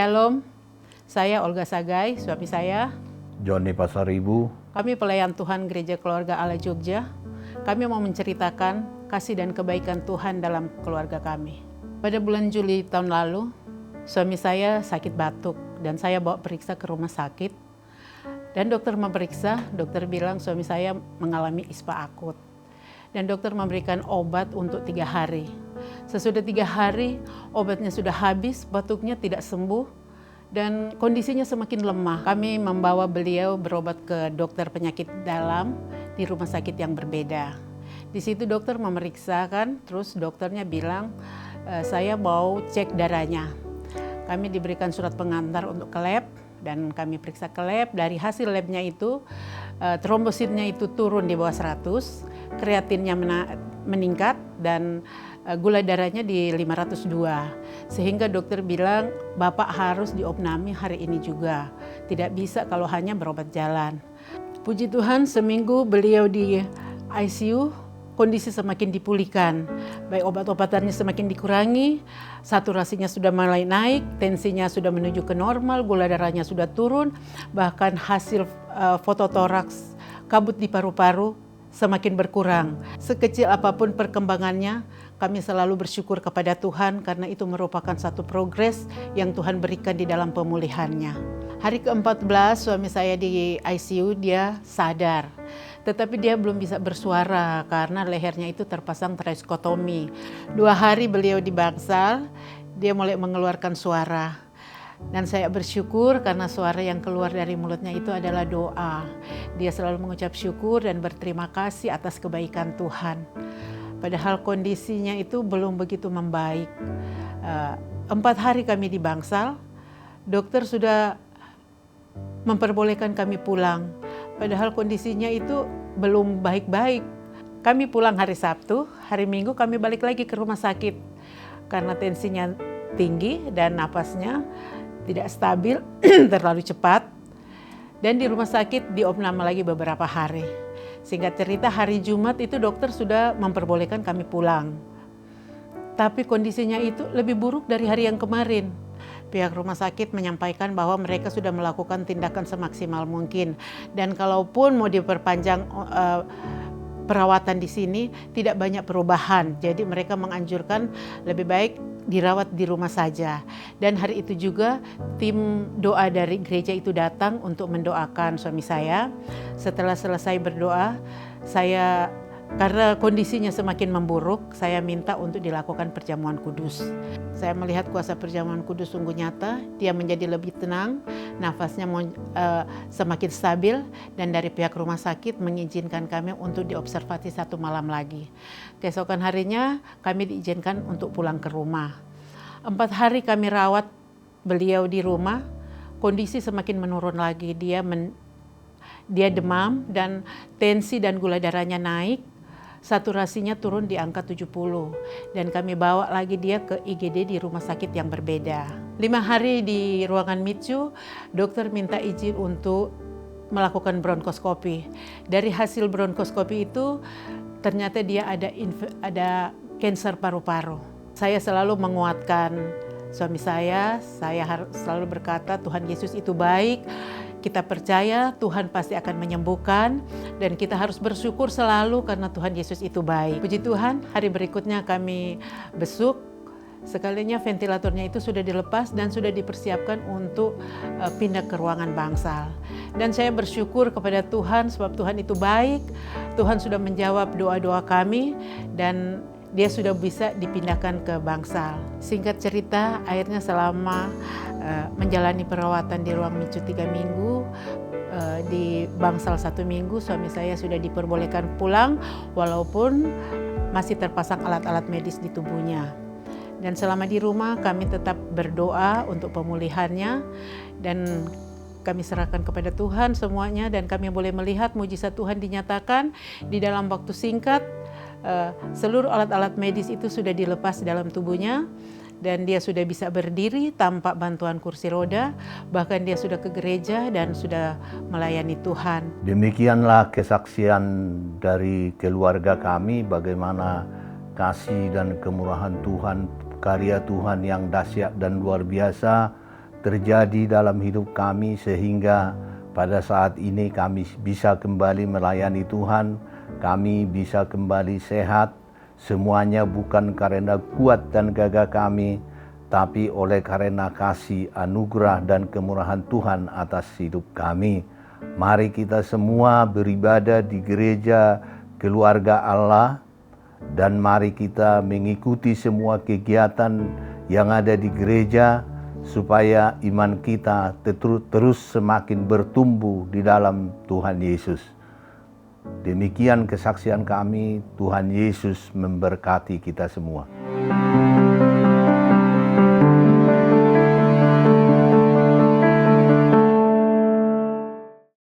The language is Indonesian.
Shalom, saya Olga Sagai, suami saya. Joni Pasaribu. Kami pelayan Tuhan Gereja Keluarga Allah Jogja. Kami mau menceritakan kasih dan kebaikan Tuhan dalam keluarga kami. Pada bulan Juli tahun lalu, suami saya sakit batuk dan saya bawa periksa ke rumah sakit. Dan dokter memeriksa, dokter bilang suami saya mengalami ispa akut. Dan dokter memberikan obat untuk 3 hari. Sesudah 3 hari, obatnya sudah habis, batuknya tidak sembuh, dan kondisinya semakin lemah. Kami membawa beliau berobat ke dokter penyakit dalam di rumah sakit yang berbeda. Di situ dokter memeriksakan, terus dokternya bilang, saya mau cek darahnya. Kami diberikan surat pengantar untuk ke lab, dan kami periksa ke lab. Dari hasil labnya itu, trombositnya itu turun di bawah 100, kreatinnya meningkat, dan gula darahnya di 502. Sehingga dokter bilang, Bapak harus diopname hari ini juga. Tidak bisa kalau hanya berobat jalan. Puji Tuhan, seminggu beliau di ICU, kondisi semakin dipulihkan. Baik obat-obatannya semakin dikurangi, saturasinya sudah mulai naik, tensinya sudah menuju ke normal, gula darahnya sudah turun, bahkan hasil fototoraks kabut di paru-paru semakin berkurang. Sekecil apapun perkembangannya, kami selalu bersyukur kepada Tuhan karena itu merupakan satu progres yang Tuhan berikan di dalam pemulihannya. Hari ke-14 suami saya di ICU, dia sadar. Tetapi dia belum bisa bersuara karena lehernya itu terpasang tracheotomy. 2 hari beliau di bangsal, dia mulai mengeluarkan suara. Dan saya bersyukur karena suara yang keluar dari mulutnya itu adalah doa. Dia selalu mengucap syukur dan berterima kasih atas kebaikan Tuhan. Padahal kondisinya itu belum begitu membaik. 4 hari kami di bangsal, dokter sudah memperbolehkan kami pulang. Padahal kondisinya itu belum baik-baik. Kami pulang hari Sabtu, hari Minggu kami balik lagi ke rumah sakit. Karena tensinya tinggi dan napasnya tidak stabil, terlalu cepat. Dan di rumah sakit diopname lagi beberapa hari. Singkat cerita, hari Jumat itu dokter sudah memperbolehkan kami pulang. Tapi kondisinya itu lebih buruk dari hari yang kemarin. Pihak rumah sakit menyampaikan bahwa mereka sudah melakukan tindakan semaksimal mungkin. Dan kalaupun mau diperpanjang perawatan di sini, tidak banyak perubahan. Jadi mereka menganjurkan lebih baik dirawat di rumah saja. Dan hari itu juga tim doa dari gereja itu datang untuk mendoakan suami saya. Setelah selesai berdoa, karena kondisinya semakin memburuk, saya minta untuk dilakukan perjamuan kudus. Saya melihat kuasa perjamuan kudus sungguh nyata, dia menjadi lebih tenang, nafasnya semakin stabil, dan dari pihak rumah sakit mengizinkan kami untuk diobservasi 1 malam lagi. Keesokan harinya kami diizinkan untuk pulang ke rumah. 4 hari kami rawat beliau di rumah, kondisi semakin menurun lagi. Dia demam dan tensi dan gula darahnya naik. Saturasinya turun di angka 70 dan kami bawa lagi dia ke IGD di rumah sakit yang berbeda. 5 hari di ruangan MICU, dokter minta izin untuk melakukan bronkoskopi. Dari hasil bronkoskopi itu ternyata dia ada kanker paru-paru. Saya selalu menguatkan suami saya selalu berkata Tuhan Yesus itu baik. Kita percaya Tuhan pasti akan menyembuhkan dan kita harus bersyukur selalu karena Tuhan Yesus itu baik. Puji Tuhan, hari berikutnya kami besuk. Sekalinya ventilatornya itu sudah dilepas dan sudah dipersiapkan untuk pindah ke ruangan bangsal. Dan saya bersyukur kepada Tuhan sebab Tuhan itu baik. Tuhan sudah menjawab doa-doa kami dan dia sudah bisa dipindahkan ke bangsal. Singkat cerita, akhirnya selama menjalani perawatan di ruang MICU 3 minggu, di bangsal 1 minggu, suami saya sudah diperbolehkan pulang walaupun masih terpasang alat-alat medis di tubuhnya. Dan selama di rumah kami tetap berdoa untuk pemulihannya dan kami serahkan kepada Tuhan semuanya dan kami boleh melihat mujizat Tuhan dinyatakan di dalam waktu singkat. Seluruh alat-alat medis itu sudah dilepas dalam tubuhnya dan dia sudah bisa berdiri tanpa bantuan kursi roda, bahkan dia sudah ke gereja dan sudah melayani Tuhan. Demikianlah kesaksian dari keluarga kami bagaimana kasih dan kemurahan Tuhan, karya Tuhan yang dahsyat dan luar biasa terjadi dalam hidup kami sehingga pada saat ini kami bisa kembali melayani Tuhan, kami bisa kembali sehat. Semuanya bukan karena kuat dan gagah kami, tapi oleh karena kasih, anugerah, dan kemurahan Tuhan atas hidup kami. Mari kita semua beribadah di gereja keluarga Allah, dan mari kita mengikuti semua kegiatan yang ada di gereja, supaya iman kita terus semakin bertumbuh di dalam Tuhan Yesus. Demikian kesaksian kami. Tuhan Yesus memberkati kita semua.